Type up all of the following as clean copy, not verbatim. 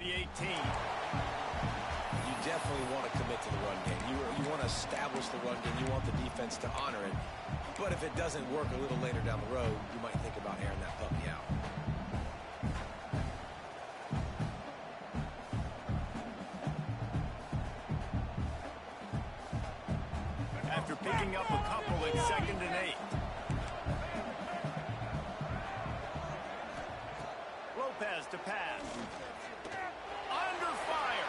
The 18. You definitely want to commit to the run game. You want to establish the run game. You want the defense to honor it. But if it doesn't work a little later down the road, you might think about airing that puppy out. After picking up a couple, it's 2nd and 8. Lopez to pass. Under fire.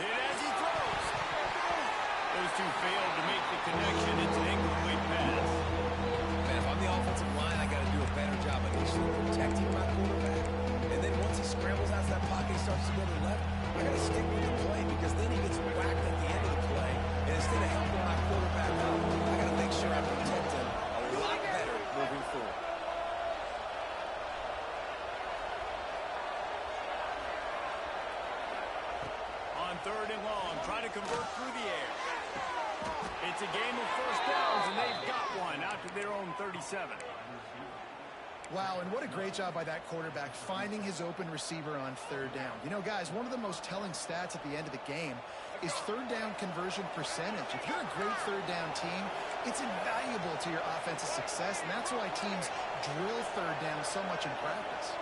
Hit as he throws. Those two failed to make the connection. It's an incomplete pass. Man, if I'm the offensive line, I got to do a better job initially protecting my quarterback. And then once he scrambles out of that pocket, he starts to go to the left, I got to stick with the play because then he gets whacked at the end of the play. And instead of helping my quarterback up, I got to make sure I protect him a lot better moving forward. On 3rd and long, trying to convert through the air. It's a game of first downs, and they've got one out to their own 37. Wow, and what a great job by that quarterback finding his open receiver on 3rd down. You know, guys, one of the most telling stats at the end of the game is 3rd down conversion percentage. If you're a great 3rd down team, it's invaluable to your offensive success, and that's why teams drill 3rd down so much in practice.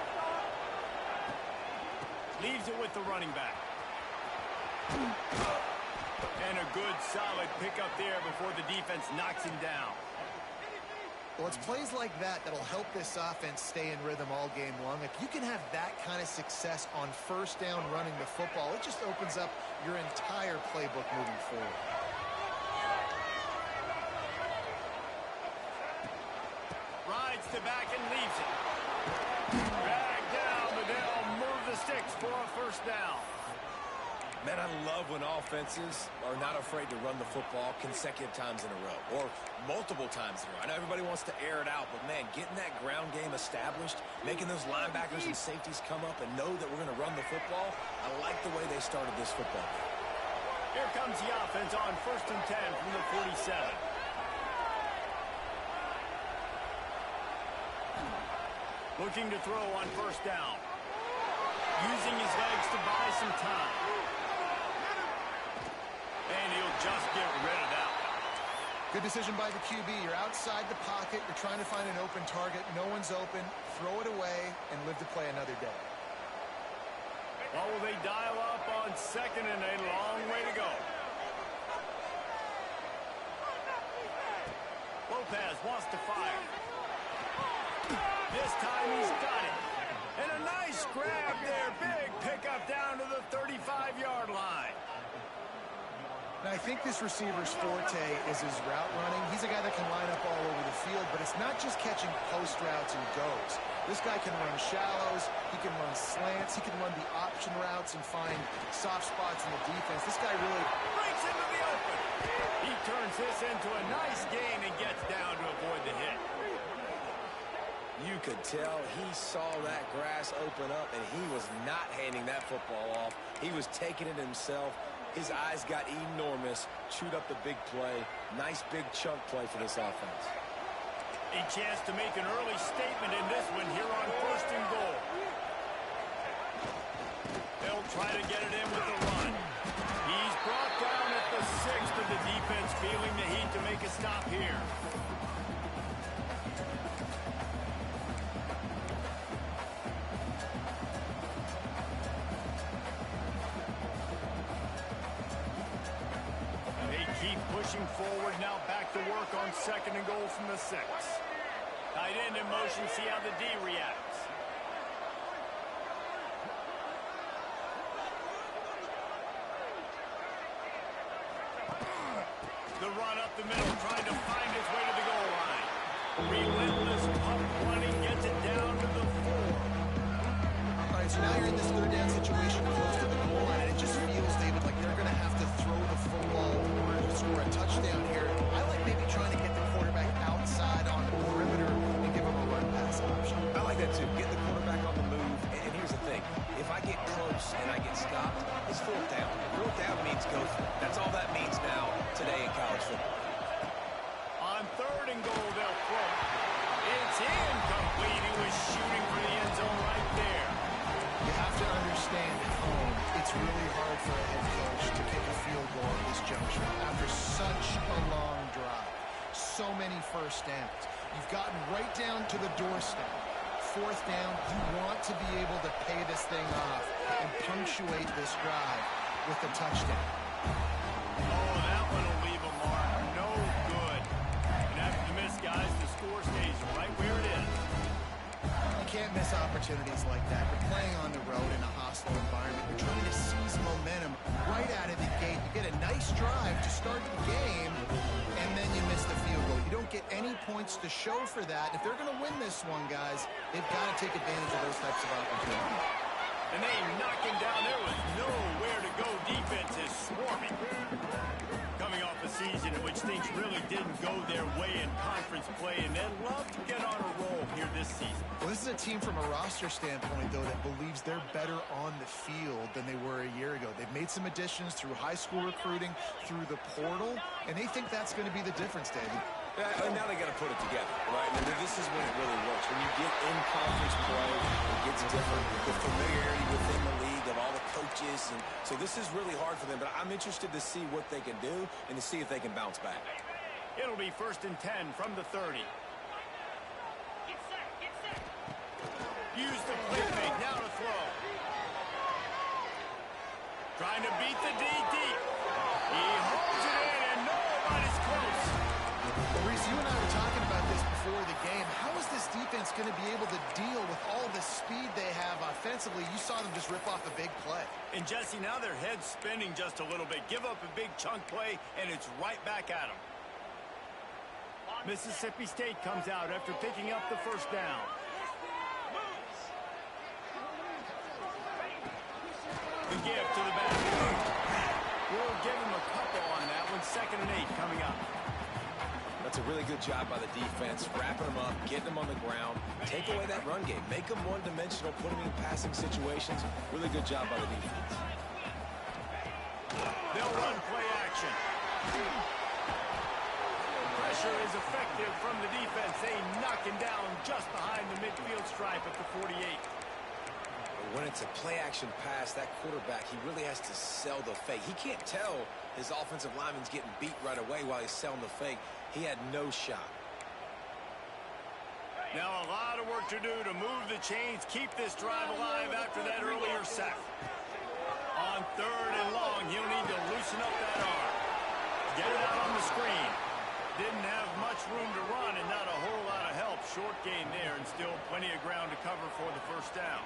Leaves it with the running back. And a good, solid pickup there before the defense knocks him down. Well, it's plays like that that'll help this offense stay in rhythm all game long. If you can have that kind of success on 1st down running the football, it just opens up your entire playbook moving forward. Rides to back and leaves it. Drag down, but they'll move the sticks for a 1st down. Man, I love when offenses are not afraid to run the football consecutive times in a row or multiple times in a row. I know everybody wants to air it out, but, man, getting that ground game established, making those linebackers and safeties come up and know that we're going to run the football, I like the way they started this football game. Here comes the offense on 1st and 10 from the 47. Looking to throw on 1st down. Using his legs to buy some time. And he'll just get rid of that one. Good decision by the QB. You're outside the pocket. You're trying to find an open target. No one's open. Throw it away and live to play another day. Well, will they dial up on 2nd and a long way to go? Lopez wants to fire. This time he's got it. And a nice grab there. Big pickup down to the 35-yard line. Now, I think this receiver's forte is his route running. He's a guy that can line up all over the field, but it's not just catching post routes and goes. This guy can run shallows, he can run slants, he can run the option routes and find soft spots in the defense. This guy really breaks into the open. He turns this into a nice gain and gets down to avoid the hit. You could tell he saw that grass open up, and he was not handing that football off. He was taking it himself. His eyes got enormous, chewed up the big play. Nice big chunk play for this offense. A chance to make an early statement in this one here on 1st and goal. They'll try to get it in with the run. He's brought down at the 6th, but the defense feeling the heat to make a stop here. Pushing forward now, back to work on 2nd and goal from the 6. Tight end in motion, see how the D reacts. The run up the middle, trying to find his way to the goal line. Relentless pump running, gets it down to the 4. All right, so now you're in this 3rd down situation close to the goal line, and it just feels, David, like they're going to have to throw the football to score a touchdown here. I like maybe trying to get the quarterback outside on the perimeter and give him a run pass option. I like that too. Get the quarterback on the move. And here's the thing. If I get close and I get stopped, it's 4th down. 4th down means go for it. That's all that means now today in college football. On 3rd and goal, they'll throw. It's incomplete. He was shooting for the end zone right there. You have to understand that it's really hard for a head coach to kick a field goal at this juncture after such a long drive. So many first downs. You've gotten right down to the doorstep. Fourth down, you want to be able to pay this thing off and punctuate this drive with a touchdown. Oh, that one will leave a mark. No good. And after the miss, guys, the score stays right where it is. You can't miss opportunities like that. You're playing on the road in a hostile environment. You're trying to seize momentum right out of the gate. You get a nice drive to start the game, and then you miss the field goal. You don't get any points to show for that. If they're going to win this one, guys, they've got to take advantage of those types of opportunities. And they knock him down. There was nowhere to go. Defense is swarming. Coming off a season in which things really didn't go their way in conference play, and they'd love to get on a roll here this season. Well, this is a team from a roster standpoint, though, that believes they're better on the field than they were a year ago. They've made some additions through high school recruiting, through the portal, and they think that's going to be the difference, David. And now they got to put it together, right? And this is when it really works. When you get in conference play, it gets different. The familiarity within the league of all the coaches. And so this is really hard for them. But I'm interested to see what they can do and to see if they can bounce back. It'll be 1st and 10 from the 30. Use the play fake. Now to throw. Trying to beat the D deep. He holds it in, and nobody's close. Well, Reese, you and I were talking about this before the game. How is this defense going to be able to deal with all the speed they have offensively? You saw them just rip off a big play. And, Jesse, now their head's spinning just a little bit. Give up a big chunk play, and it's right back at them. Mississippi State comes out after picking up the first down. The gift to the back. We'll give him a couple on that one. 2nd and 8 coming up. That's a really good job by the defense, wrapping them up, getting them on the ground, take away that run game, make them one-dimensional, put them in passing situations. Really good job by the defense. They'll run play action. Pressure is effective from the defense. They knock him down just behind the midfield stripe at the 48. When it's a play-action pass, that quarterback, he really has to sell the fake. He can't tell his offensive lineman's getting beat right away while he's selling the fake. He had no shot. Now a lot of work to do to move the chains, keep this drive alive after that earlier sack. On 3rd and long, he'll need to loosen up that arm. Get it out on the screen. Didn't have much room to run and not a whole lot of help. Short gain there and still plenty of ground to cover for the first down.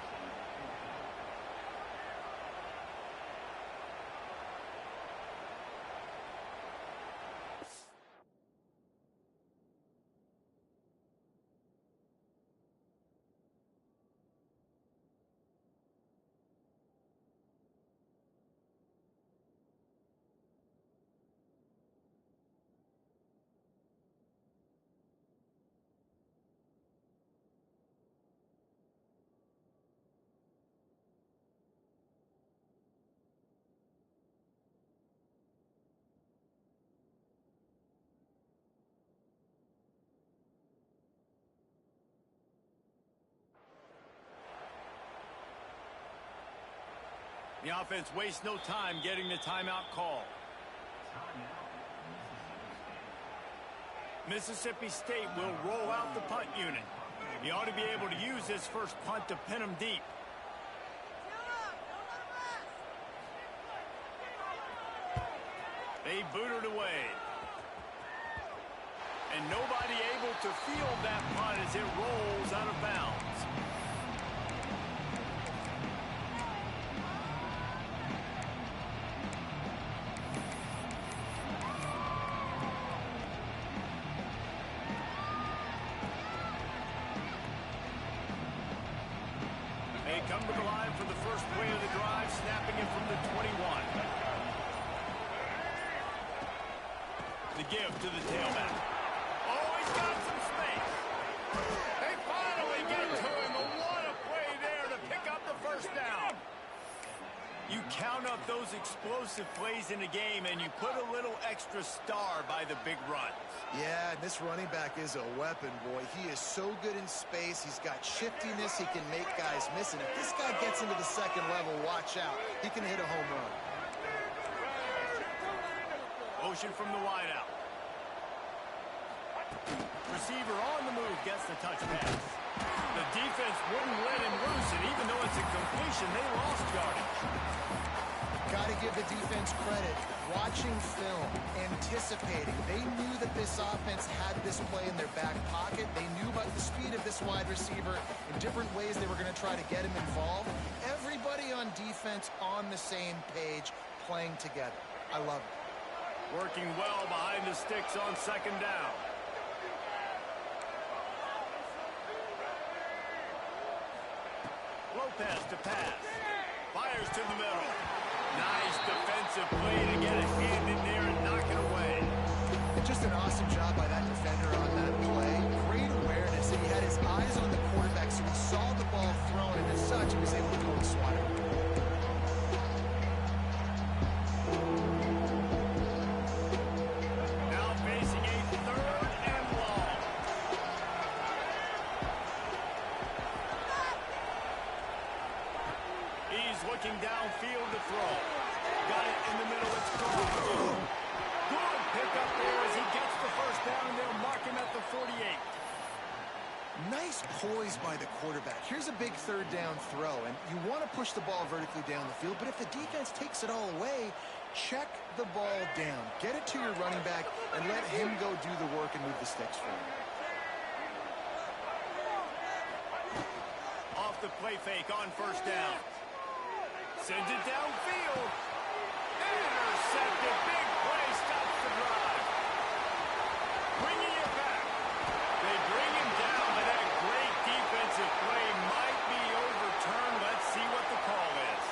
The offense wastes no time getting the timeout call. Mississippi State will roll out the punt unit. He ought to be able to use this first punt to pin him deep. They boot it away. And nobody able to field that punt as it rolls out of bounds. They come to the line for the first play of the drive, snapping it from the 21. The give to the tailback. Oh, he's got some space. They finally get to him. What a play there to pick up the first down. You count up those explosive plays in a game, and you put a little extra star by the big runs. Yeah, this running back is a weapon, boy. He is so good in space. He's got shiftiness. He can make guys miss. And if this guy gets into the second level, watch out. He can hit a home run. Motion from the wideout. Receiver on the move gets the touch pass. The defense wouldn't let him loose, and even though it's a completion, they lost yardage. Got to give the defense credit. Watching film, anticipating. They knew that this offense had this play in their back pocket. They knew about the speed of this wide receiver. In different ways, they were going to try to get him involved. Everybody on defense on the same page, playing together. I love it. Working well behind the sticks on second down. Lopez to pass. Fires to the middle. Nice defensive play to get a hand in there and knock it away. Just an awesome job by that defender on that play. Great awareness, and he had his eyes on the quarterback, so he saw the ball thrown, and as such, he was able to go and swat it. Now facing a third and long. He's looking downfield to throw. Got it in the middle. It's gone. Good pick up there as he gets the first down, and they'll mark him at the 48. Nice poise by the quarterback. Here's a big third down throw, and you want to push the ball vertically down the field, but if the defense takes it all away, check the ball down. Get it to your running back and let him go do the work and move the sticks for you. Off the play fake on first down. Sends it downfield. Intercepted. Big play stops the drive. Bringing it back. They bring him down, but that great defensive play might be overturned. Let's see what the call is.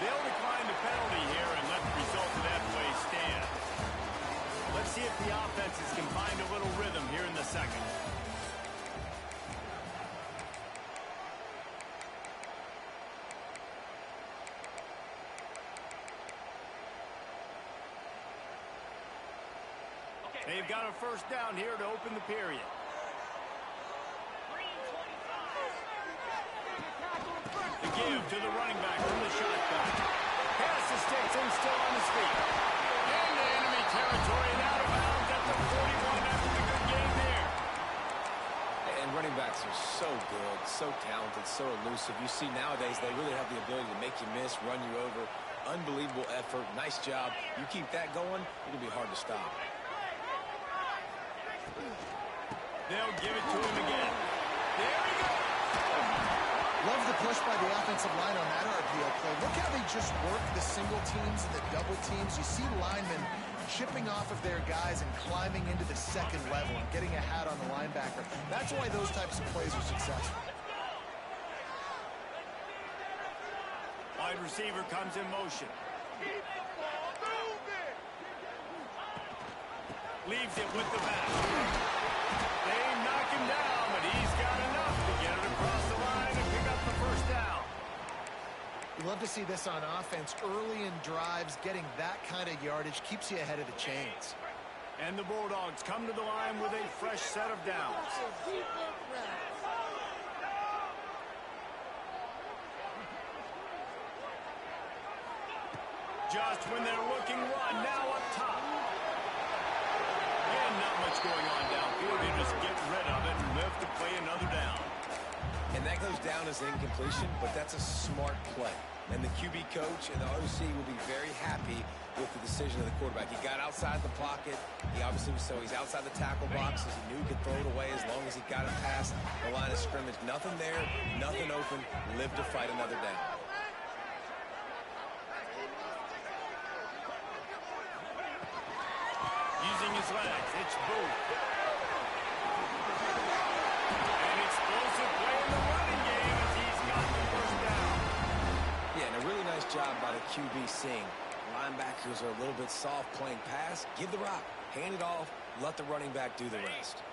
They'll decline the penalty here and let the result of that play stand. Let's see if the offenses can find a little rhythm here in the second. They've got a first down here to open the period. The give to the running back from the shotgun. Pass the sticks and still on his feet. Into enemy territory and out of bounds at the 41 after the good game there. And running backs are so good, so talented, so elusive. You see nowadays they really have the ability to make you miss, run you over. Unbelievable effort. Nice job. You keep that going, it'll be hard to stop. They'll give it to him again. There he goes. Love the push by the offensive line on that RPO play. Look how they just work the single teams and the double teams. You see linemen chipping off of their guys and climbing into the second level and getting a hat on the linebacker. That's why those types of plays are successful. Wide receiver comes in motion. Leaves it with the back. They knock him down, but he's got enough to get it across the line and pick up the first down. You love to see this on offense. Early in drives, getting that kind of yardage keeps you ahead of the chains. And the Bulldogs come to the line with a fresh set of downs. Just when they're looking one, now up top. Again, not much going on downfield. They just get rid of it and live to play another down. And that goes down as an incompletion, but that's a smart play. And the QB coach and the OC will be very happy with the decision of the quarterback. He got outside the pocket. He obviously was so he's outside the tackle box, as he knew he could throw it away as long as he got it past the line of scrimmage. Nothing there, nothing open. Live to fight another down. Using his legs, it's Booth. An explosive play in the running game as he's got the first down. Yeah, and a really nice job by the QB seeing. Linebackers are a little bit soft playing pass. Give the rock, hand it off, let the running back do the rest.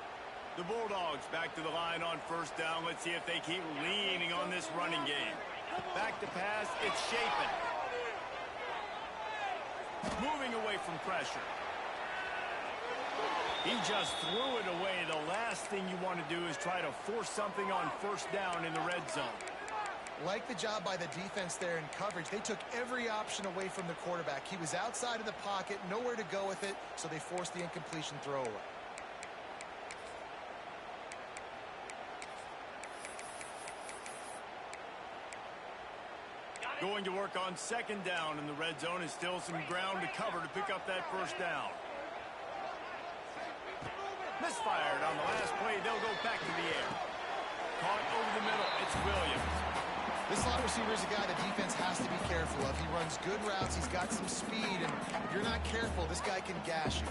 The Bulldogs back to the line on first down. Let's see if they keep leaning on this running game. Back to pass. It's Shapen. Moving away from pressure. He just threw it away. The last thing you want to do is try to force something on first down in the red zone. Like the job by the defense there in coverage. They took every option away from the quarterback. He was outside of the pocket, nowhere to go with it, so they forced the incompletion throwaway. Going to work on second down in the red zone, is still some ground to cover to pick up that first down. Misfired on the last play. They'll go back to the air. Caught over the middle. It's Williams. This slot receiver is a guy the defense has to be careful of. He runs good routes. He's got some speed, and if you're not careful, this guy can gash you.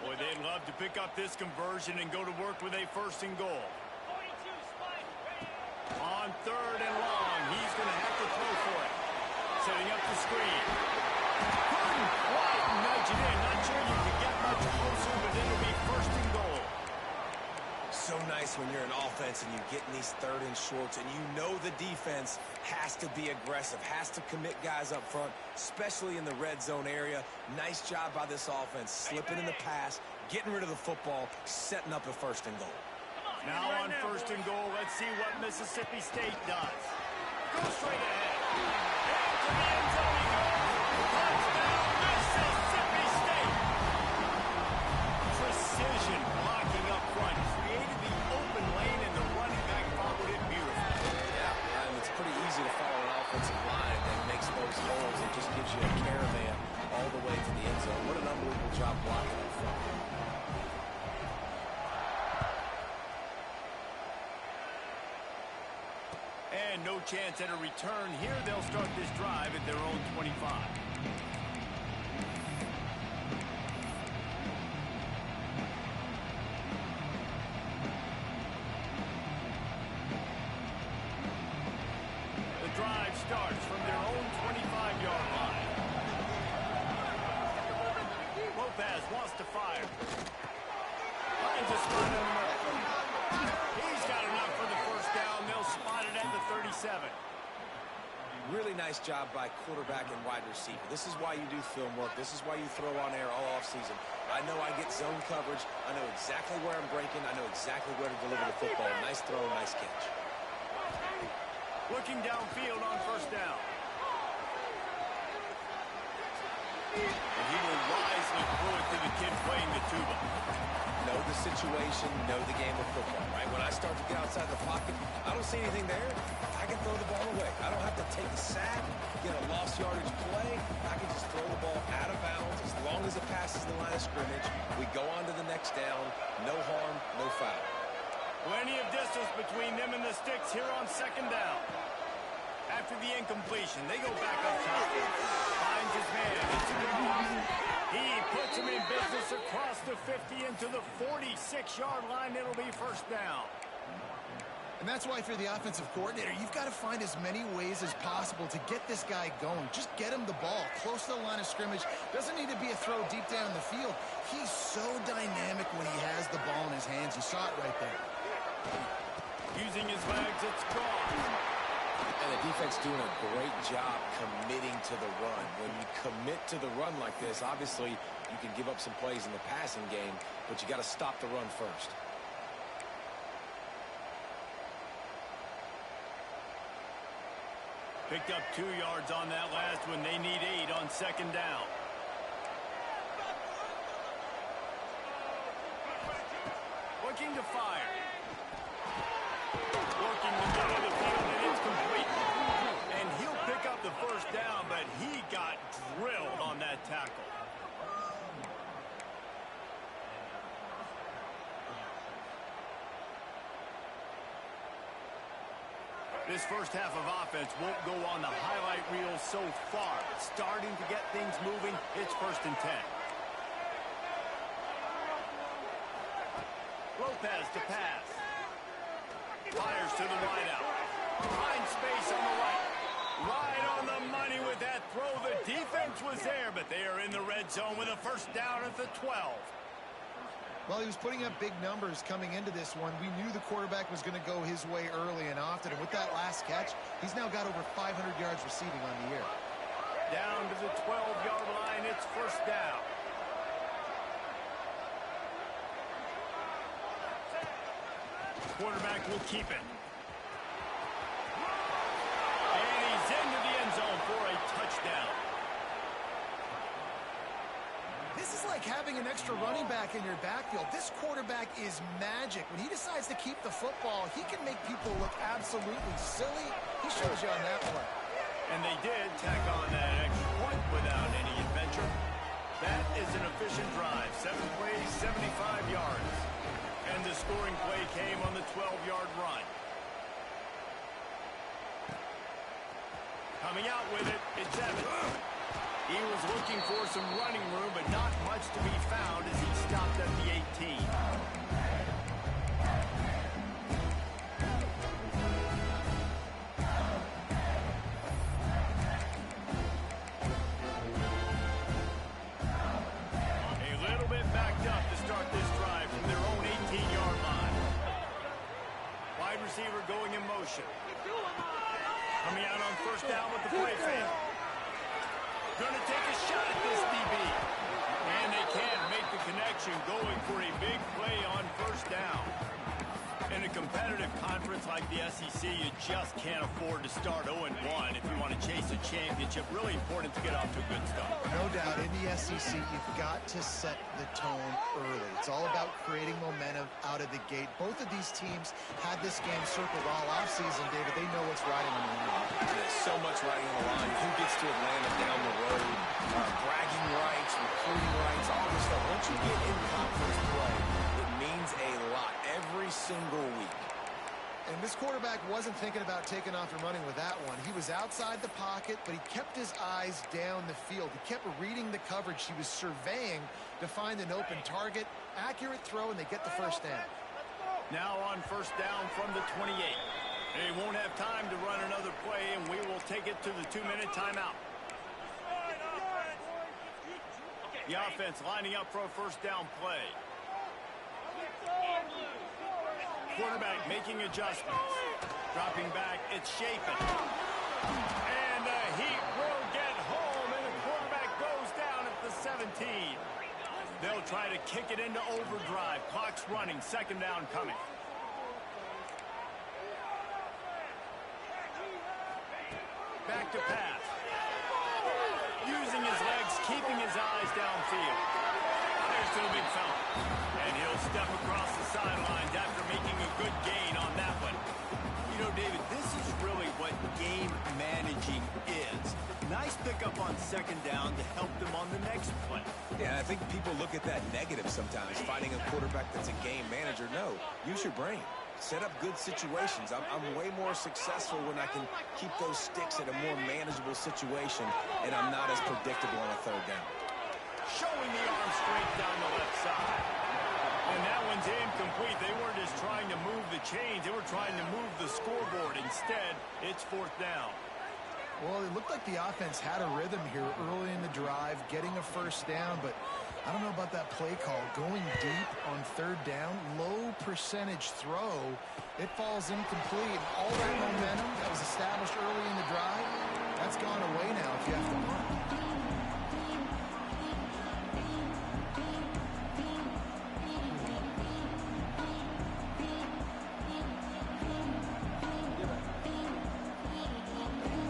Boy, they'd love to pick up this conversion and go to work with a first and goal. On third and long, he's going to have to throw for it. Setting up the screen. Couldn't quite nudge it in. Not sure you can get much closer, but it'll be first and goal. So nice when you're an offense and you get in these third and shorts and you know the defense has to be aggressive, has to commit guys up front, especially in the red zone area. Nice job by this offense, slipping in the pass, getting rid of the football, setting up a first and goal. Now on first and goal, let's see what Mississippi State does. Go straight ahead. Into the end zone he goes. Touchdown, Mississippi State. Precision blocking up front. Created the open lane, and the running back followed it beautifully. Yeah, and it's pretty easy to follow an offensive line that makes those holes and just gives you a caravan all the way to the end zone. What an unbelievable job blocking up front. And no chance at a return here. They'll start this drive at their own 25. The drive starts from their own 25-yard line. Lopez wants to fire. Finds a spot in the middle. He's got enough for the first down. They'll spot it at the 37. Really nice job by quarterback and wide receiver. This is why you do film work. This is why you throw on air all offseason. I know I get zone coverage. I know exactly where I'm breaking. I know exactly where to deliver the football. Nice throw, nice catch. Looking downfield on first down. And he will wisely throw it to the kid playing the tuba. Know the situation, know the game of football, right? When I start to get outside the pocket, I don't see anything there. I can throw the ball away. I don't have to take a sack, get a lost yardage play. I can just throw the ball out of bounds as long as it passes the line of scrimmage. We go on to the next down. No harm, no foul. Plenty of distance between them and the sticks here on second down. After the incompletion, they go back up top. Finds his man. It's gone. He puts him in business across the 50 into the 46-yard line. It'll be first down. And that's why if you're the offensive coordinator, you've got to find as many ways as possible to get this guy going. Just get him the ball close to the line of scrimmage. Doesn't need to be a throw deep down the field. He's so dynamic when he has the ball in his hands. You saw it right there. Using his legs, it's gone. And the defense doing a great job committing to the run. When you commit to the run like this, obviously you can give up some plays in the passing game, but you got to stop the run first. Picked up 2 yards on that last one. They need 8 on second down. Looking to fire. Working the middle of the field, and it's complete. And he'll pick up the first down, but he got drilled on that tackle. This first half of offense won't go on the highlight reel so far. Starting to get things moving. It's first and 10. Lopez to pass. Fires to the wideout. Finds space on the right. Right on the money with that throw. The defense was there, but they are in the red zone with a first down at the 12. Well, he was putting up big numbers coming into this one. We knew the quarterback was going to go his way early and often. And with that last catch, he's now got over 500 yards receiving on the year. Down to the 12-yard line, it's first down. Quarterback will keep it. And he's into the end zone for a touchdown. This is like having an extra running back in your backfield. This quarterback is magic. When he decides to keep the football, he can make people look absolutely silly. He shows you on that play. And they did tack on that extra point without any adventure. That is an efficient drive. 7 plays, 75 yards. And the scoring play came on the 12-yard run. Coming out with it, it's Evans. He was looking for some running room, but not much to be found as he stopped at the 18. A little bit backed up to start this drive from their own 18-yard line. Wide receiver going in motion. Coming out on first down with the play fake. Going to take a shot at this DB. And they can't make the connection, going for a big play on first down. In a competitive conference like the SEC, you just can't afford to start 0-1 if you want to chase a championship. Really important to get off to a good start. No doubt, in the SEC, you've got to set the tone early. It's all about creating momentum out of the gate. Both of these teams had this game circled all offseason, David. They know what's riding on the line. There's so much riding on the line. Who gets to Atlanta down the road? Bragging rights, recruiting rights, all this stuff. Once you get in conference play, it means a lot every single week. And this quarterback wasn't thinking about taking off and running with that one. He was outside the pocket, but he kept his eyes down the field. He kept reading the coverage. He was surveying to find an open target. Accurate throw, and they get the first down. Now on first down from the 28. They won't have time to run another play, and we will take it to the 2-minute timeout. The offense lining up for a first down play. Quarterback making adjustments. Dropping back, it's Chapin. And the Heat will get home, and the quarterback goes down at the 17. They'll try to kick it into overdrive. Clock's running, second down coming. Back to pass. Using his legs, keeping his eyes downfield. There's to the big fella. And he'll step across the sidelines after making a good gain on that one. You know, David, this is really what game managing is. Nice pickup on second down to help them on the next play. Yeah, I think people look at that negative sometimes, finding a quarterback that's a game manager. No, use your brain. Set up good situations. I'm way more successful when I can keep those sticks at a more manageable situation, and I'm not as predictable on a third down. Showing the arm straight down the left side. And that one's incomplete. They weren't just trying to move the chains. They were trying to move the scoreboard. Instead, it's fourth down. Well, it looked like the offense had a rhythm here early in the drive, getting a first down, but I don't know about that play call. Going deep on third down, low percentage throw, it falls incomplete. All that momentum that was established early in the drive, that's gone away now if you have to punt.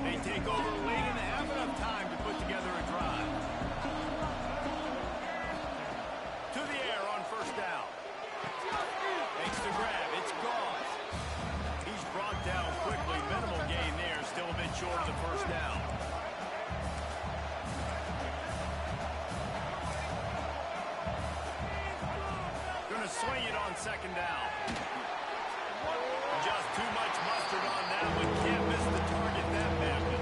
They take over late and have enough time to put together a drive. To the air on first down. Makes the grab. It's Gauze. He's brought down quickly. Minimal gain there. Still a bit short of the first down. Gonna swing it on second down. Just too much mustard on that one. Can't miss the target that badly.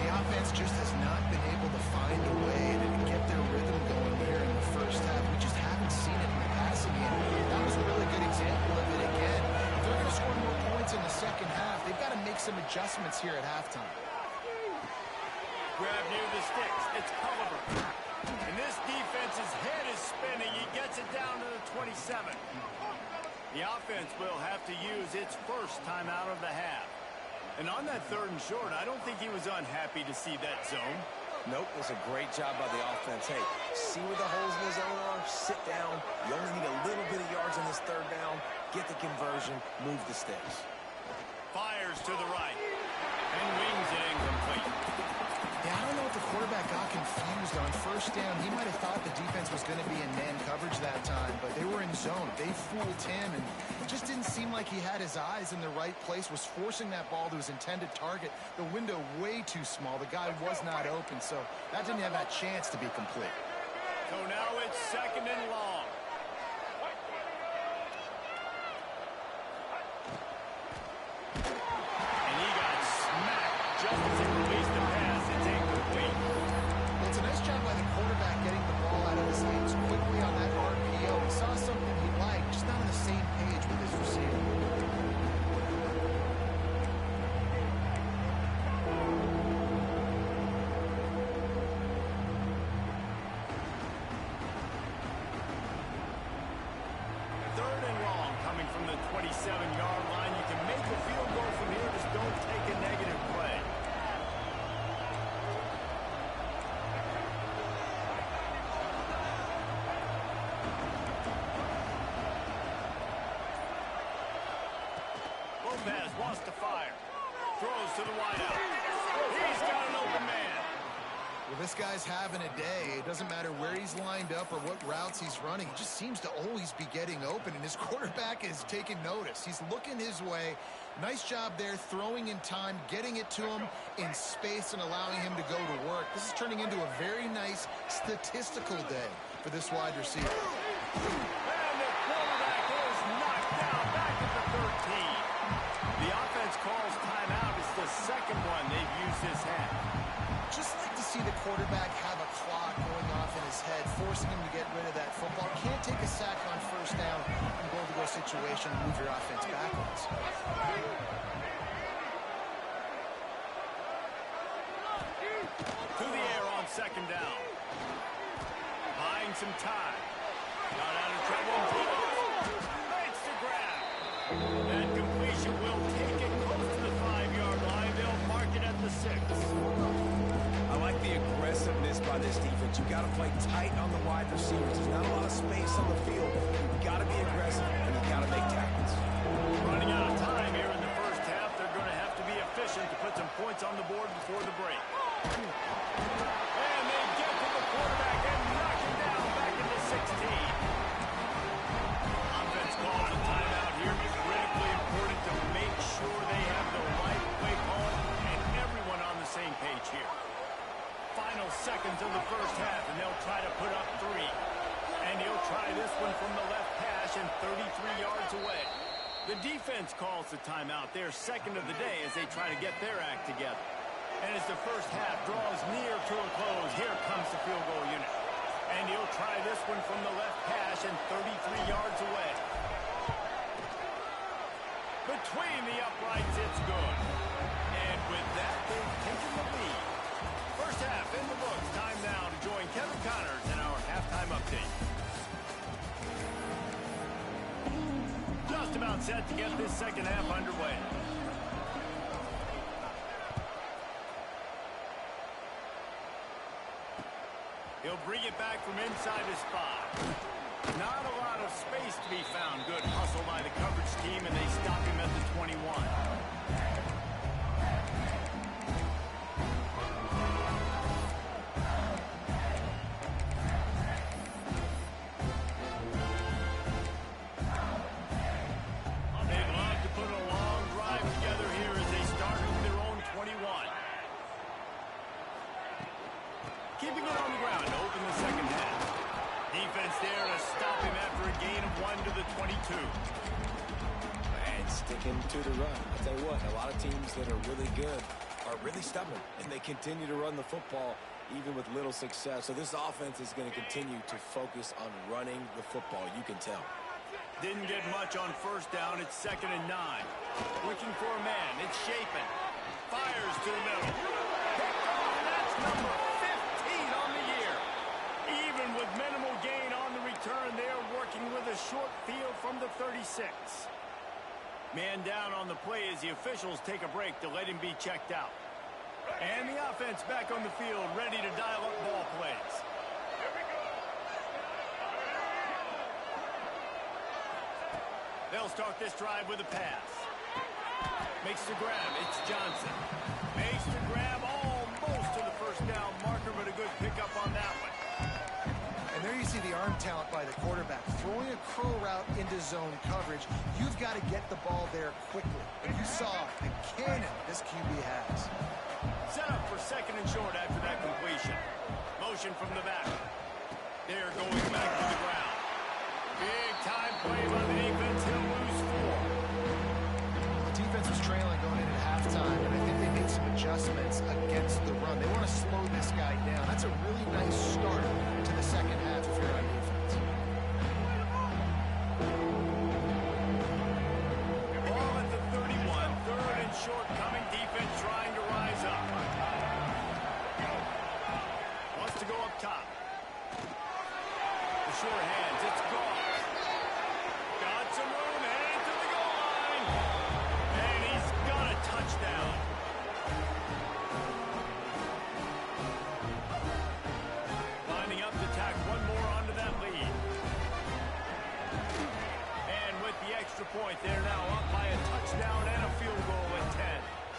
The offense just has not been able to find a way to get their rhythm going here in the first half. We just haven't seen it in the passing game. That was a really good example of it again. If they're going to score more points in the second half, they've got to make some adjustments here at halftime. Grab near the sticks. It's Culliver. And this defense's head is spinning. He gets it down to the 27. The offense will have to use its first timeout of the half. And on that 3rd and short, I don't think he was unhappy to see that zone. Nope, it's a great job by the offense. Hey, see where the holes in the zone are? Sit down. You only need a little bit of yards on this 3rd down. Get the conversion. Move the sticks. Fires to the right. And wings it incomplete. Yeah, I don't know if the quarterback got confused on 1st down. He might have thought the defense was going to be in man coverage that time, but they were in zone. They fooled him, and it just didn't seem like he had his eyes in the right place, was forcing that ball to his intended target. The window way too small. The guy was not open, so that didn't have that chance to be complete. So now it's 2nd and long. And he got smacked just as he released the pass. It's incomplete. Well, it's a nice job by the quarterback getting the ball out of his hands quickly on that RPO. He saw something he liked, just not on the same page with his receiver. Third and long coming from the 27-yard line. You can make a field goal from here, just don't take a negative play. Lopez wants to fire. Throws to the wideout. He's got an open man. Well, this guy's having a day. It doesn't matter where he's lined up or what routes he's running. He just seems to always be getting open, and his quarterback is taking notice. He's looking his way. Nice job there, throwing in time, getting it to him in space and allowing him to go to work. This is turning into a very nice statistical day for this wide receiver. And the quarterback is knocked down back at the 13. The offense calls timeout. It's the 2nd one they've used this half. Just like to see the quarterback have a clock going off in his head, forcing him to get rid of that football. Can't take a sack on 1st down and goal-to-go situation and move your offense backwards. To the air on 2nd down. Buying some time. Got out of trouble and throws. Makes the grab. That completion will take it close to the 5-yard line. They'll mark it at the 6. I like the aggressiveness by this defense. You got to play tight on the wide receivers. There's not a lot of space on the field. You got to be aggressive, and you got to make tackles. Running out of time here in the 1st half. They're going to have to be efficient to put some points on the board before the break. And they get to the quarterback and knock him down back into 16. Offense calls a timeout here. Critically important to make sure they have the right play call and everyone on the same page here. Final seconds of the 1st half, and they'll try to put up 3. And he'll try this one from the left hash and 33 yards away. The defense calls the timeout, their 2nd of the day, as they try to get their act together. And as the 1st half draws near to a close, here comes the field goal unit. And he'll try this one from the left hash and 33 yards away. Between the uprights, it's good. And with that, they've taken the lead. 1st half in the books. Time now to join Kevin Connors in our halftime update. Just about set to get this 2nd half underway. He'll bring it back from inside his 5. Not a lot of space to be found. Good hustle by the coverage team, and they stop him at the 21. They'd love to put a long drive together here as they start from their own 21. Keeping it on the ground to open the 2nd half. Defense there to stop him after a gain of 1 to the 22. And sticking to the run. I'll tell you what, a lot of teams that are really good are really stubborn, and they continue to run the football even with little success. So this offense is going to continue to focus on running the football, you can tell. Didn't get much on 1st down. It's 2nd and 9. Looking for a man. It's Shapen. Fires to the middle. Picked off. That's number 15 on the year. Even with minimal gain on the return, they're working with a short 36. Man down on the play as the officials take a break to let him be checked out. And the offense back on the field, ready to dial up ball plays. They'll start this drive with a pass. Makes the grab. It's Johnson. Makes the grab almost to the first down marker, but a good pickup on that one. And there you see the arm talent by the quarterback. Throwing a curl route into zone coverage, you've got to get the ball there quickly. And you saw the cannon this QB has. Set up for second and short after that completion. Motion from the back. They're going back to the ground. Big time play by the defense. He'll lose 4. The defense was trailing going in at halftime, and I think they made some adjustments against the run. They want to slow this guy down. That's a really nice start to the second half if you're on defense. Ball at the 31. Third and short coming. Defense trying to rise up. Wants to go up top. The short hands. It's gone. Got some room. Heading to the goal line. And he's got a touchdown. Lining up to tack one more onto that lead. And with the extra point, they're now up by a touchdown and a field goal at 10.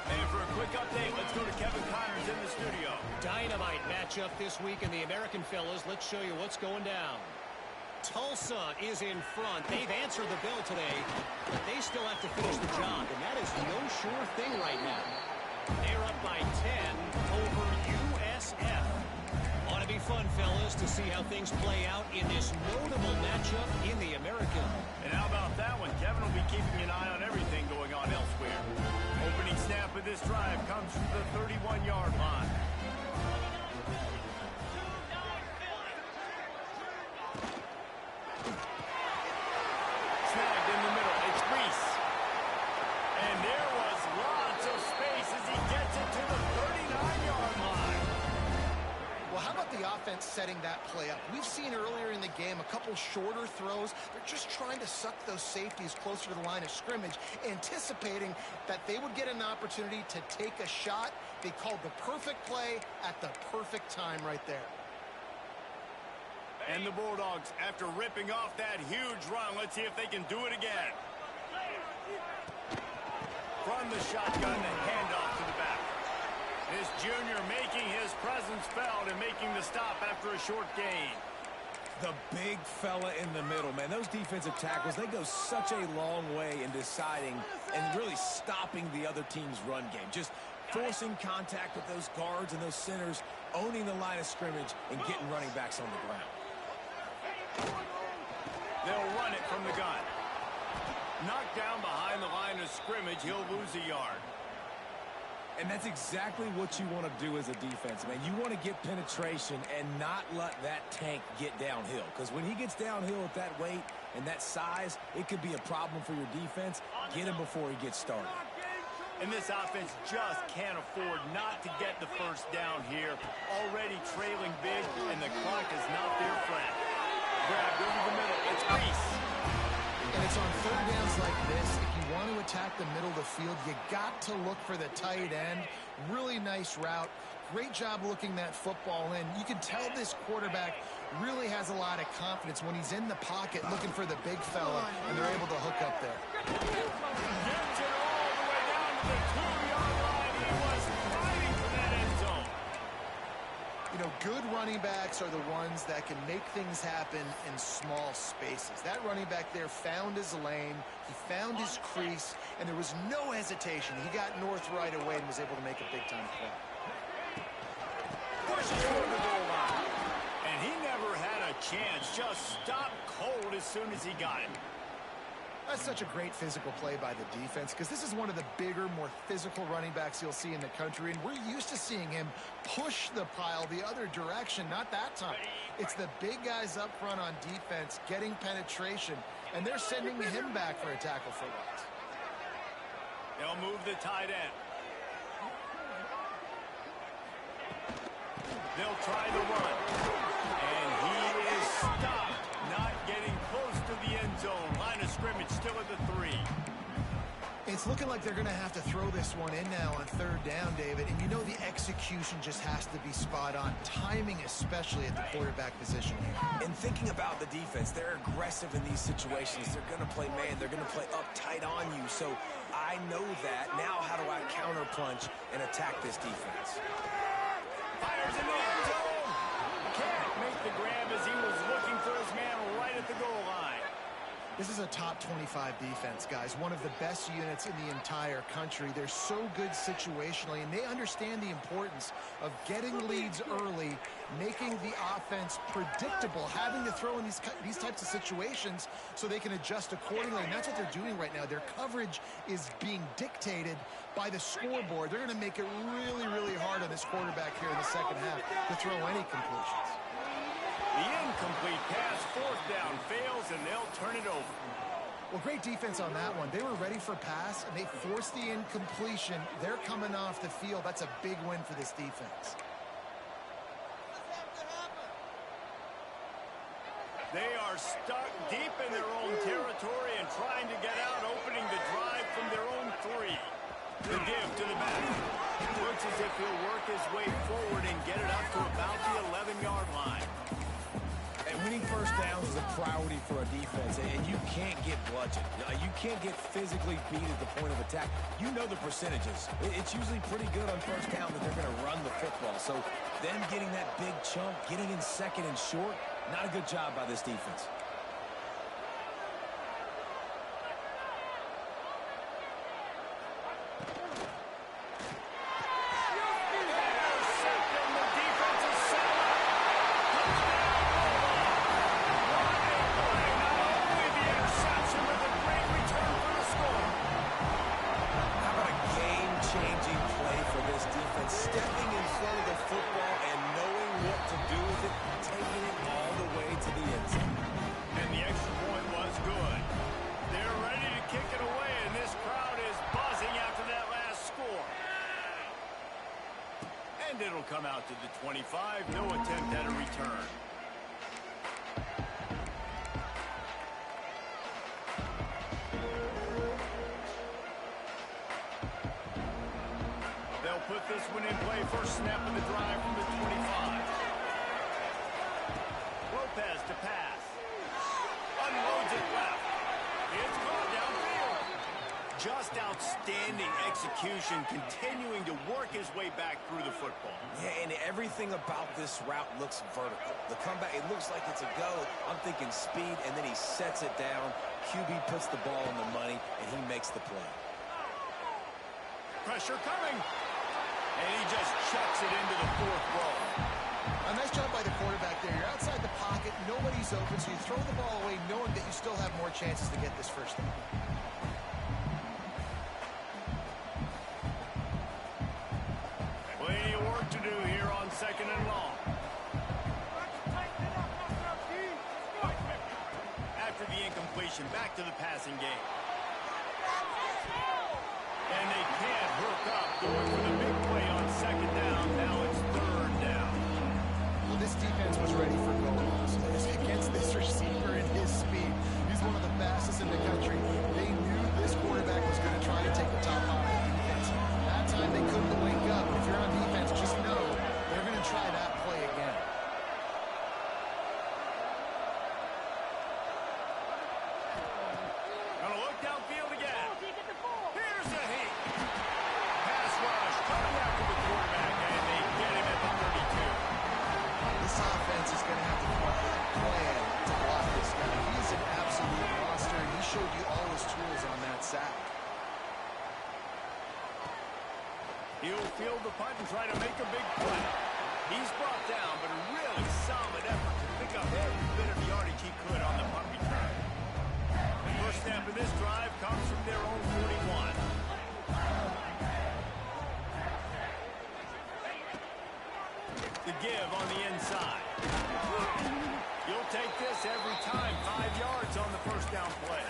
And for a quick update, let's go to Kevin Connors in the studio. Dynamite matchup this week in the American, fellas. Let's show you what's going down. Tulsa is in front. They've answered the bell today, but they still have to finish the job, and that is no sure thing right now. They're up by 10 over USF. Ought to be fun, fellas, to see how things play out in this notable matchup in the American. And how about that one? Kevin will be keeping an eye on everything going on elsewhere. Opening snap of this drive comes from the 31-yard line. Snagged in the middle. It's Reese. And there was lots of space as he gets it to the 39-yard line. Well, how about the offense setting that play up? We've seen earlier in the game a couple shorter throws. They're just trying to suck those safeties closer to the line of scrimmage, anticipating that they would get an opportunity to take a shot. They called the perfect play at the perfect time right there. And the Bulldogs, after ripping off that huge run, let's see if they can do it again. From the shotgun, the handoff to the back. This junior making his presence felt and making the stop after a short gain. The big fella in the middle, man. Those defensive tackles, they go such a long way in deciding and really stopping the other team's run game. Just forcing contact with those guards and those centers, owning the line of scrimmage, and getting running backs on the ground. They'll run it from the gun. Knocked down behind the line of scrimmage, he'll lose a yard. And that's exactly what you want to do as a defense, man. You want to get penetration and not let that tank get downhill. Because when he gets downhill at that weight and that size, it could be a problem for your defense. Get him before he gets started. And this offense just can't afford not to get the first down here. Already trailing big, and the clock is not their friend. Grabbed over the middle. It's Reese. And it's on third downs like this. If you want to attack the middle of the field, you got to look for the tight end. Really nice route. Great job looking that football in. You can tell this quarterback really has a lot of confidence when he's in the pocket looking for the big fella, and they're able to hook up there. Gets it all the way down to the 2-yard line. He was fighting for that end zone. You know, good running backs are the ones that can make things happen in small spaces. That running back there found his lane, he found his crease, and there was no hesitation. He got north right away and was able to make a big-time play. Pushes for the goal line. And he never had a chance. Just stopped cold as soon as he got it. That's such a great physical play by the defense because this is one of the bigger, more physical running backs you'll see in the country, and we're used to seeing him push the pile the other direction. Not that time. It's the big guys up front on defense getting penetration, and they're sending him back for a tackle for loss. They'll move the tight end. They'll try the run. And he is stopped, not getting close to the end zone. Line of scrimmage It's looking like they're going to have to throw this one in now on third down, David. And you know the execution just has to be spot on. Timing especially at the quarterback position. And thinking about the defense, they're aggressive in these situations. They're going to play man. They're going to play up tight on you. So I know that. Now how do I counterpunch and attack this defense? Fires in the end zone. Can't make the grab as he was looking for his man right at the goal line. This is a top 25 defense, guys. One of the best units in the entire country. They're so good situationally, and they understand the importance of getting leads early, making the offense predictable, having to throw in these types of situations so they can adjust accordingly. And that's what they're doing right now. Their coverage is being dictated by the scoreboard. They're going to make it really, really hard on this quarterback here in the second half to throw any completions. The incomplete pass, fourth down, fails, and they'll turn it over. Well, great defense on that one. They were ready for pass, and they forced the incompletion. They're coming off the field. That's a big win for this defense. They are stuck deep in their own territory and trying to get out, opening the drive from their own 3. The give to the back. Looks as if he'll work his way forward and get it up to about the 11-yard line. And winning first downs is a priority for a defense, and you can't get bludgeoned. You can't get physically beat at the point of attack. You know the percentages. It's usually pretty good on first down that they're going to run the football. So them getting that big chunk, getting in second and short, not a good job by this defense. Stepping in front of the football and knowing what to do with it, taking it all the way to the end zone. And the extra point was good. They're ready to kick it away, and this crowd is buzzing after that last score. And it'll come out to the 25. No attempt at a return. They'll put this one in play. First snap of the drive from the 25. Lopez to pass. Unloads it left. It's caught downfield. Just outstanding execution, continuing to work his way back through the football. Yeah, and everything about this route looks vertical. The comeback, it looks like it's a go. I'm thinking speed, and then he sets it down. QB puts the ball on the money, and he makes the play. Pressure coming. And he just chucks it into the fourth row. A nice job by the quarterback there. You're outside the pocket. Nobody's open, so you throw the ball away knowing that you still have more chances to get this first down. Plenty of work to do here on second and long. After the incompletion, back to the passing game. And they can't hook up, going for the big play on second down. Now it's third down. Well, this defense was ready for goals. Against this receiver and his speed, he's one of the fastest in the country. They knew this quarterback was going to try to take the top off the defense. That time they couldn't link up. If you're on defense, just know they're going to try that play again. Gonna look downfield again. Here's a heat. Pass rush coming after the quarterback, and they get him at the 32. This offense is going to have to come up with a plan to block this guy. He's an absolute monster, and he showed you all his tools on that sack. He'll field the punt and try to make a big play. He's brought down, but a really solid effort to pick up every bit of yardage he could on the punt return. The first snap of this drive comes from their own 41. The give on the inside. You'll take this every time. 5 yards on the first down play.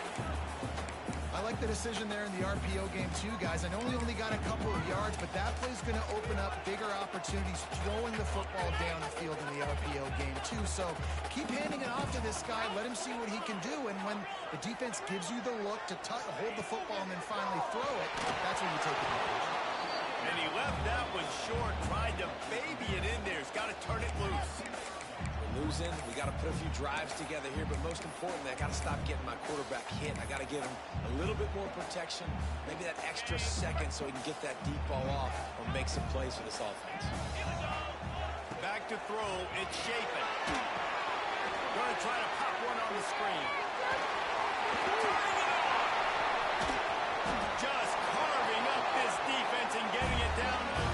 I like the decision there in the RPO game too, guys. I know he only got a couple of yards, but that play's going to open up bigger opportunities throwing the football down the field in the RPO game too. So keep handing it off to this guy. Let him see what he can do. And when the defense gives you the look to hold the football and then finally throw it, that's when you take advantage. And he left that one short, tried to baby it in there. He's got to turn it loose. Losing, we got to put a few drives together here, but most importantly, I got to stop getting my quarterback hit. I got to give him a little bit more protection, maybe that extra second so he can get that deep ball off or make some plays for this offense. Back to throw, it's Chapin. Going to try to pop one on the screen. Just carving up this defense and getting it down to the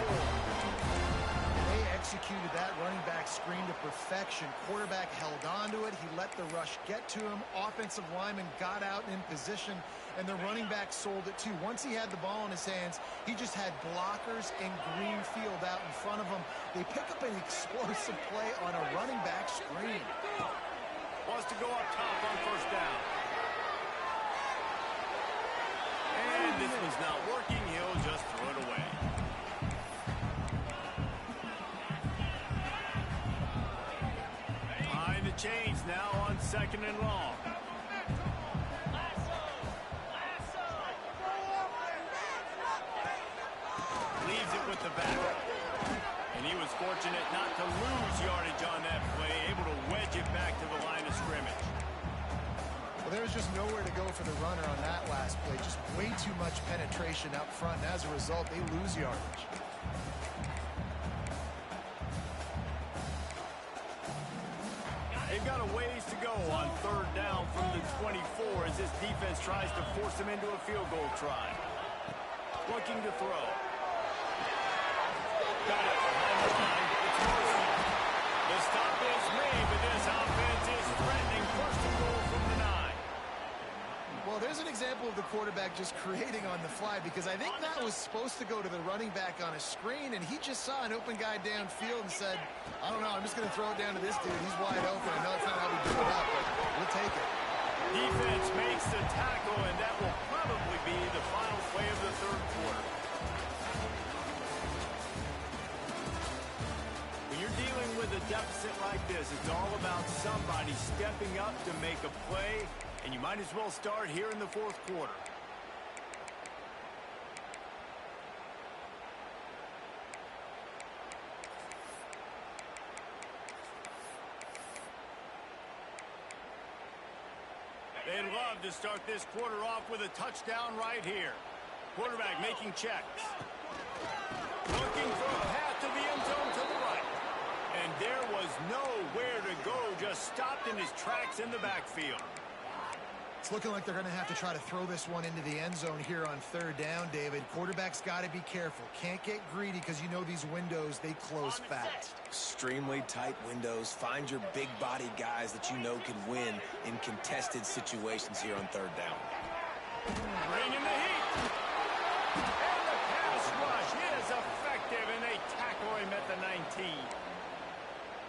24. Executed that running back screen to perfection. Quarterback held on to it. He let the rush get to him. Offensive lineman got out in position, and the running back sold it too. Once he had the ball in his hands, he just had blockers and green field out in front of him. They pick up an explosive play on a running back screen. Wants to go up top on first down. And this one's not working. He'll just throw it away. Change now on second and long. Leaves it with the back. And he was fortunate not to lose yardage on that play, able to wedge it back to the line of scrimmage. Well, there was just nowhere to go for the runner on that last play. Just way too much penetration up front, and as a result, they lose yardage. They've got a ways to go on third down from the 24 as this defense tries to force them into a field goal try. Looking to throw. Got it behind the line. It's Murphy. The stop is made, but this offense is threatening first and goal from the 9. Well, there's an example of the quarterback just creating on the fly, because I think that was supposed to go to the running back on a screen, and he just saw an open guy downfield and said, I don't know, I'm just going to throw it down to this dude. He's wide open. I know it's not how we do it up, but we'll take it. Defense makes the tackle, and that will probably be the final play of the third quarter. When you're dealing with a deficit like this, it's all about somebody stepping up to make a play, and you might as well start here in the fourth quarter. They'd love to start this quarter off with a touchdown right here. Quarterback making checks. Looking for a path to the end zone to the right. And there was nowhere to go, just stopped in his tracks in the backfield. It's looking like they're going to have to try to throw this one into the end zone here on third down, David. Quarterback's got to be careful. Can't get greedy because you know these windows, they close fast. Extremely tight windows. Find your big-bodied guys that you know can win in contested situations here on third down. Bringing the heat. And the pass rush is effective, and they tackle him at the 19.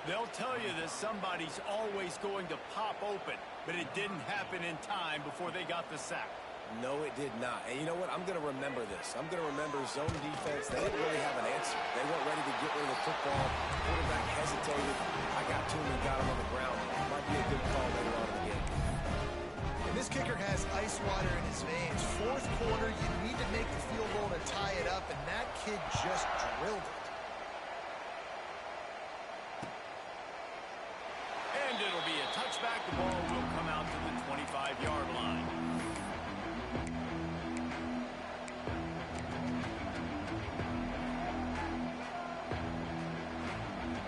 They'll tell you that somebody's always going to pop open, but it didn't happen in time before they got the sack. No, it did not. And you know what? I'm going to remember this. I'm going to remember zone defense. They didn't really have an answer. They weren't ready to get rid of the football. Quarterback hesitated. I got to him and got him on the ground. Might be a good call later on in the game. And this kicker has ice water in his veins. Fourth quarter, you need to make the field goal to tie it up, and that kid just drilled it. And it'll be a touchback. The ball will come out to the 25-yard line.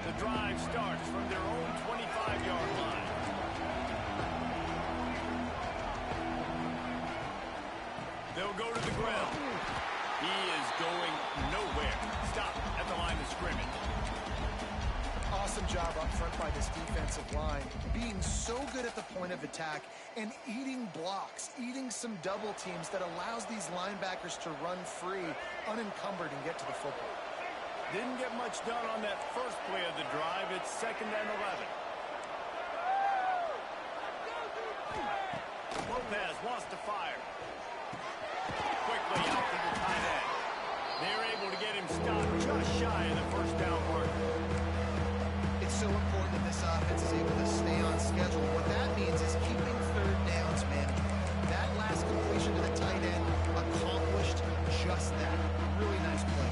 The drive starts from their own 25-yard line. They'll go to the ground. He is going nowhere. Stop at the line of scrimmage. Awesome job up front by this defensive line, being so good at the point of attack and eating blocks, eating some double teams that allows these linebackers to run free, unencumbered, and get to the football. Didn't get much done on that first play of the drive. It's 2nd and 11. Lopez wants to fire. Quickly out to the tight end. They're able to get him stopped just shy of the first down mark. It's so important that this offense is able to stay on schedule. What that means is keeping third downs manageable. That last completion to the tight end accomplished just that. Really nice play.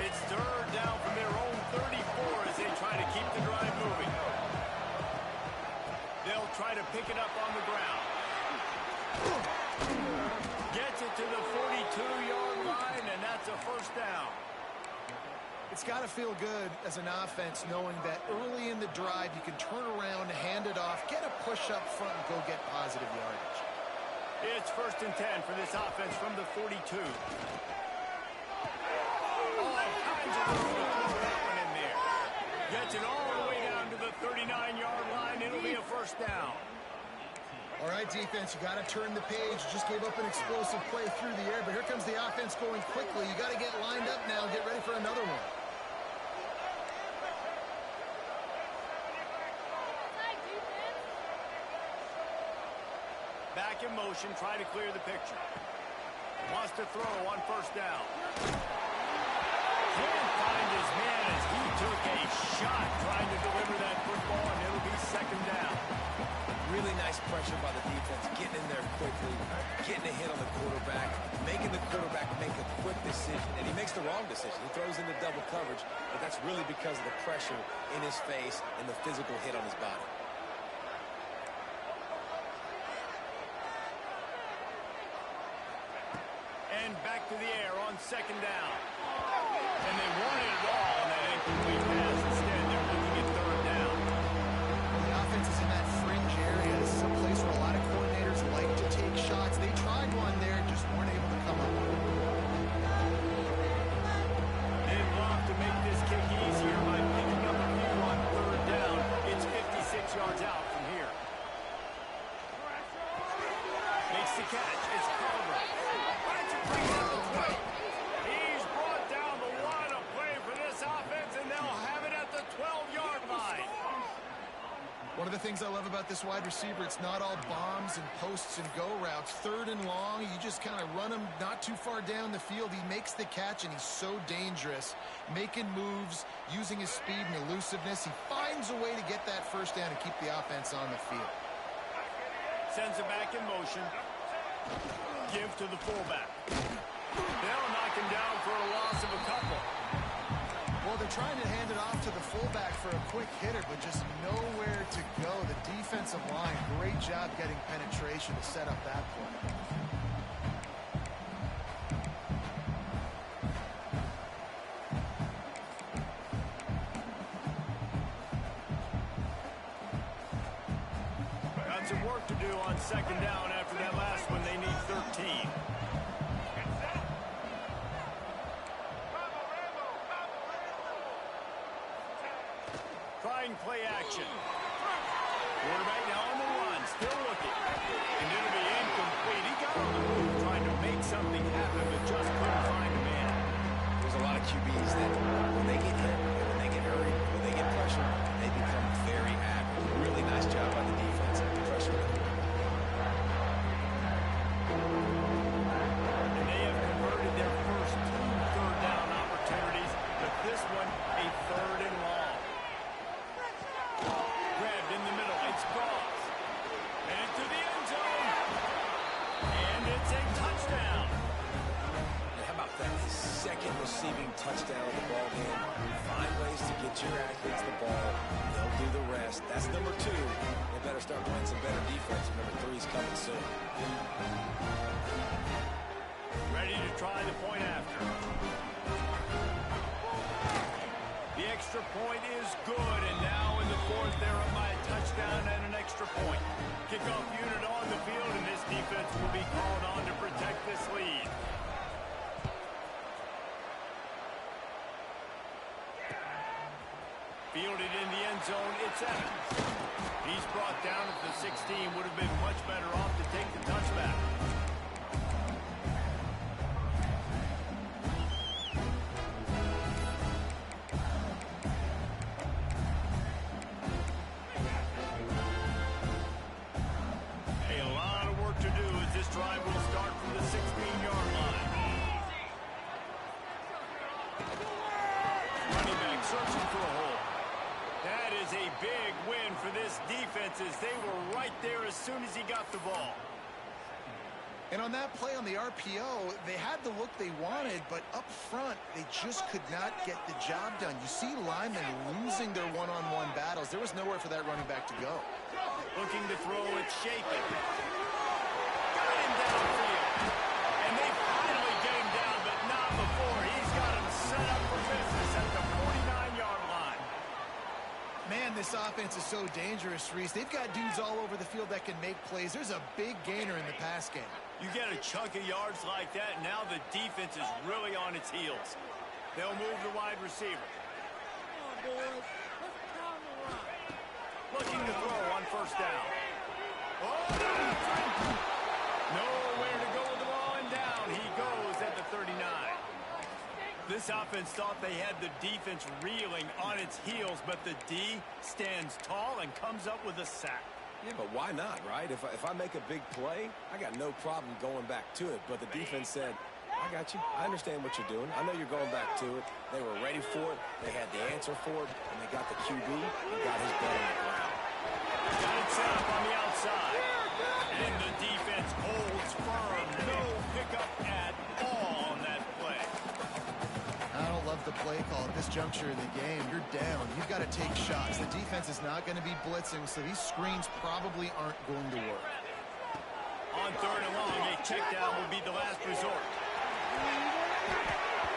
It's third down from their own 34 as they try to keep the drive moving. They'll try to pick it up on the ground. Gets it to the 42-yard line, and that's a first down. It's got to feel good as an offense knowing that early in the drive you can turn around, hand it off, get a push up front, and go get positive yardage. It's 1st and 10 for this offense from the 42. All kinds of room to throw that one in there. Gets it all the way down to the 39-yard line. It'll be a first down. All right, defense, you got to turn the page. You just gave up an explosive play through the air, but here comes the offense going quickly. You got to get lined up now and get ready for another one. Back in motion, try to clear the picture. Wants to throw on first down. Can't find his man as he took a shot trying to deliver that football, and it'll be second down. Really nice pressure by the defense, getting in there quickly, getting a hit on the quarterback, making the quarterback make a quick decision, and he makes the wrong decision. He throws into double coverage, but that's really because of the pressure in his face and the physical hit on his body. And back to the air on second down. And they wanted it all on that incomplete pass. Instead, they're looking at third down. The offense is in that fringe area. This is a place where a lot of coordinators like to take shots. They tried one there, just weren't able to come up. They'd love to make this kick easier by picking up a few on third down. It's 56 yards out from here. Makes the catch. It's Carver. He's brought down the line of play for this offense, and they'll have it at the 12-yard line. One of the things I love about this wide receiver, it's not all bombs and posts and go routes. Third and long, you just kind of run him not too far down the field. He makes the catch, and he's so dangerous, making moves, using his speed and elusiveness. He finds a way to get that first down and keep the offense on the field. Sends it back in motion. Give to the fullback. They'll knock him down for a loss of a couple. Well, they're trying to hand it off to the fullback for a quick hitter, but just nowhere to go. The defensive line, great job getting penetration to set up that play. Got some work to do on second down after that last one. They need 13. Trying play action. Quarterback now on the run, still looking. And it'll be incomplete. He got on the move trying to make something happen, but just couldn't find a man. There's a lot of QBs that when they get hit, when they get hurried, when they get pressure, they become very active. Really nice job by the defense. Pressure. And they have converted their first 2 third down opportunities, but this one a third and long. Grabbed in the middle, it's Goss. And into the end zone. And it's a touchdown. And how about that? His second receiving touchdown of the ball game. Find ways to get your athletes the ball. They'll do the rest. That's number 2. They better start playing some better defense. Number 3 is coming soon. Ready to try the point after. The extra point is good, and now in the fourth, they're up by a touchdown and an extra point. Kickoff unit on the field, and this defense will be called on to protect this lead. Fielded in the end zone, it's Evans. He's brought down at the 16, would have been much better off to take the touchback. Running back searching for a hole. That is a big win for this defense as they were right there as soon as he got the ball. And on that play on the RPO, they had the look they wanted, but up front, they just could not get the job done. You see linemen losing their one-on-one battles. There was nowhere for that running back to go. Looking to throw, it's shaking. Got him downfield. And they finally get him down, but not before. He's got him set up for business at the 49-yard line. Man, this offense is so dangerous, Reese. They've got dudes all over the field that can make plays. There's a big gainer in the pass game. You get a chunk of yards like that, and now the defense is really on its heels. They'll move the wide receiver. Looking to throw on first down. Oh, nowhere to go with the ball, and down he goes at the 39. This offense thought they had the defense reeling on its heels, but the D stands tall and comes up with a sack. Yeah, but why not, right? If I make a big play, I got no problem going back to it. But the defense said, I got you. I understand what you're doing. I know you're going back to it. They were ready for it. They had the answer for it. And they got the QB and got his butt on the ground. Got it set up on the outside. And the defense holds firm. No pickup at all on that play. I don't love the play call at this juncture in the game. You're down. You've got to take shots. The defense is not going to be blitzing, so these screens probably aren't going to work. On third and long, a check down will be the last resort.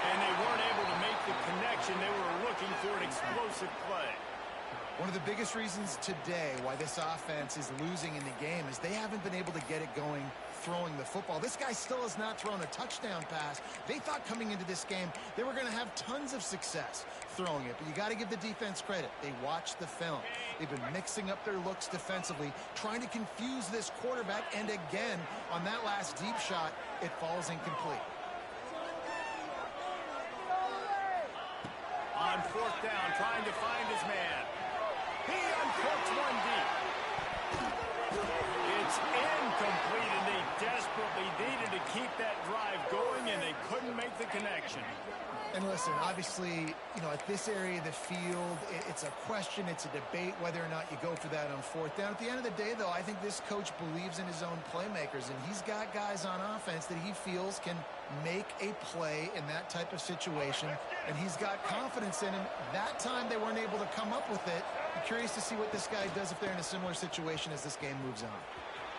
And they weren't able to make the connection. They were looking for an explosive play. One of the biggest reasons today why this offense is losing in the game is they haven't been able to get it going throwing the football. This guy still has not thrown a touchdown pass. They thought coming into this game they were going to have tons of success throwing it, but you got to give the defense credit. They watched the film. They've been mixing up their looks defensively, trying to confuse this quarterback, and again, on that last deep shot, it falls incomplete. On fourth down, trying to find his man. He uncorks one deep. It's incomplete, and they desperately needed to keep that drive going, and they couldn't make the connection. And listen, obviously, at this area of the field, it's a question, it's a debate whether or not you go for that on fourth down. At the end of the day, though, I think this coach believes in his own playmakers, and he's got guys on offense that he feels can make a play in that type of situation, and he's got confidence in him. That time they weren't able to come up with it. I'm curious to see what this guy does if they're in a similar situation as this game moves on.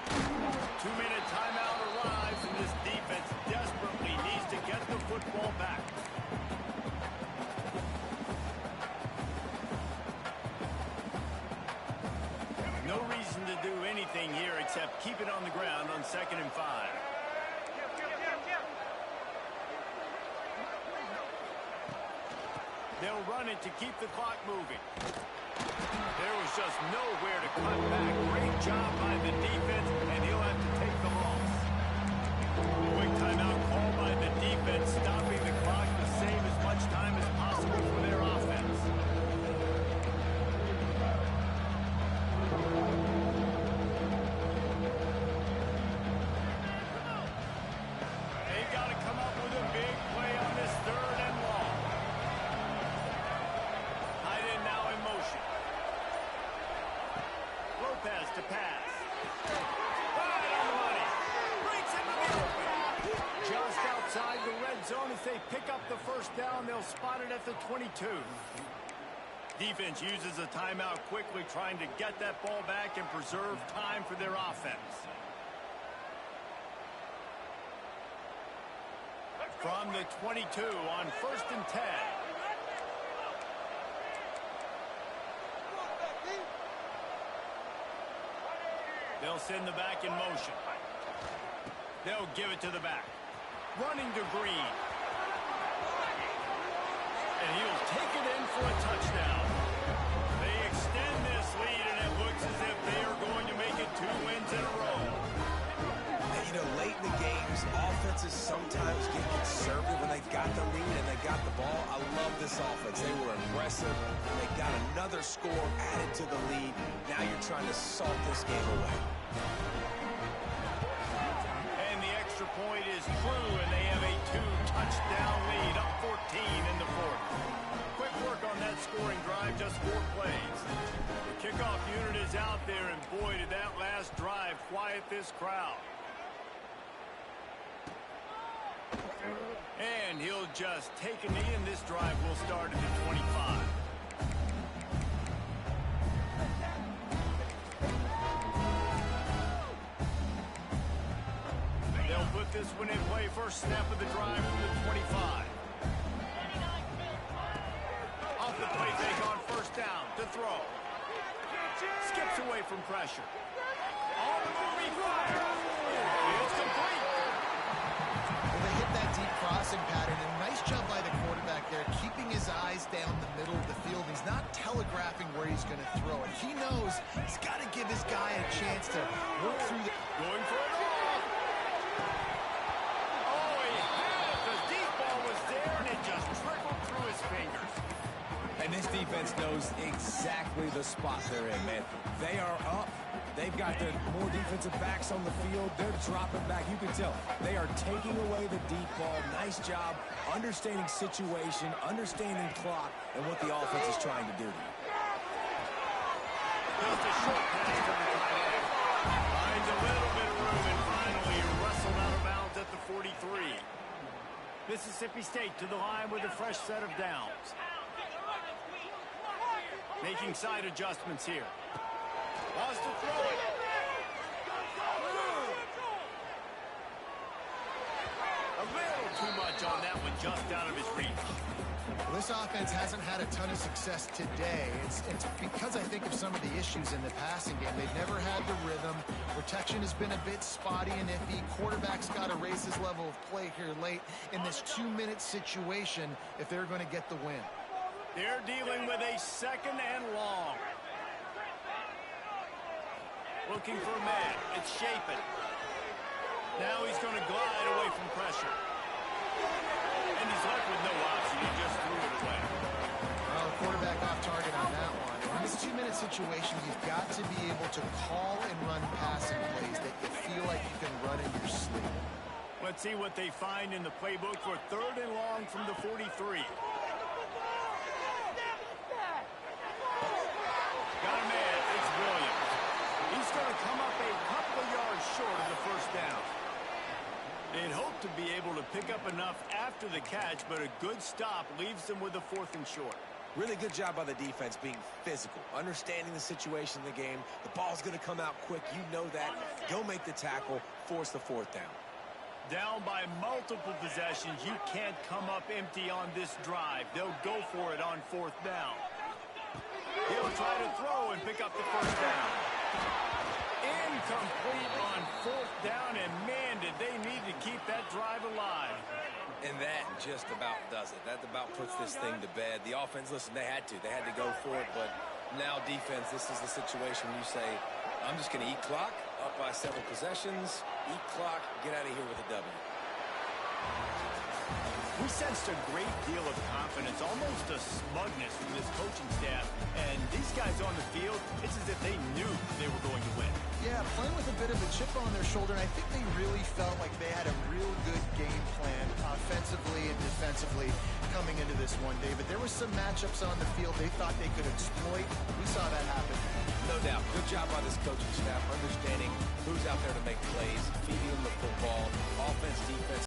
2-minute timeout arrives, and this defense desperately needs to get the football back. No reason to do anything here except keep it on the ground on 2nd and 5. They'll run it to keep the clock moving. There was just nowhere to cut back. Great job by the defense, and he'll have to take the loss. Quick timeout call by the defense, stopping the clock to save as much time as possible for their offense. They've got to come up with a big play on this 3rd and long. Tight end now in motion. Lopez to pass. Right on the money. Breaks into the open. Just outside the red zone as they pick up the first down. They'll spot it at the 22. Defense uses a timeout quickly, trying to get that ball back and preserve time for their offense. From the 22 on 1st and 10. They'll send the back in motion. They'll give it to the back. Running to Green. And he'll take it in for a touchdown. They extend this lead, and it looks as if they are going to make it 2 wins in a row. And, late in the games, offenses sometimes get conservative when they got the lead and they got the ball. I love this offense. They were aggressive, and they got another score added to the lead. Now you're trying to salt this game away. And the extra point is true, and they have a 2-touchdown lead, up 14 in the 4th. quiet this crowd. And he'll just take a knee, and this drive will start at the 25. They'll put this one in play. First snap of the drive from the 25. Off the play fake on first down to throw. Skips away from pressure. On the move, he fires. It's complete. Well, they hit that deep crossing pattern, and nice job by the quarterback there, keeping his eyes down the middle of the field. He's not telegraphing where he's going to throw it. He knows he's got to give his guy a chance to work through the... Going for it all. Oh, he had it. The deep ball was there, and it just trickled through his fingers. And this defense knows exactly the spot they're in, man. They are up. They've got their more defensive backs on the field. They're dropping back. You can tell they are taking away the deep ball. Nice job understanding situation, understanding clock, and what the offense is trying to do. Just a short pass to the tight end. Finds a little bit of room, and finally wrestled out of bounds at the 43. Mississippi State to the line with a fresh set of downs. Making side adjustments here. Wants to throw it. A little too much on that one, just out of his reach. Well, this offense hasn't had a ton of success today. It's because I think of some of the issues in the passing game. They've never had the rhythm. Protection has been a bit spotty and iffy. Quarterback's got to raise his level of play here late in this 2-minute situation if they're going to get the win. They're dealing with a second and long. Looking for a man. It's Shapen. Now he's going to glide away from pressure. And he's left with no option. He just threw it away. Well, quarterback off target on that one. In this 2-minute situation, you've got to be able to call and run passing plays that you feel like you can run in your sleep. Let's see what they find in the playbook for third and long from the 43. Got a man. It's Williams. He's going to come up a couple of yards short of the first down. They'd hope to be able to pick up enough after the catch, but a good stop leaves them with a 4th and short. Really good job by the defense being physical, understanding the situation in the game. The ball's going to come out quick. You know that. Go make the tackle, force the 4th down. Down by multiple possessions, you can't come up empty on this drive. They'll go for it on 4th down. He'll try to throw and pick up the first down. Incomplete on 4th down, and man, did they need to keep that drive alive. And that just about does it. That about puts this thing to bed. The offense, listen, they had to go for it, but now defense, this is the situation where you say, I'm just going to eat clock, up by several possessions, eat clock, get out of here with a W. We sensed a great deal of confidence, almost a smugness from this coaching staff. And these guys on the field, it's as if they knew they were going to win. Yeah, playing with a bit of a chip on their shoulder, and I think they really felt like they had a real good game plan offensively and defensively coming into this one, David. There were some matchups on the field they thought they could exploit. We saw that happen. No doubt. Good job by this coaching staff, understanding who's out there to make plays, feeding them the football, offense, defense.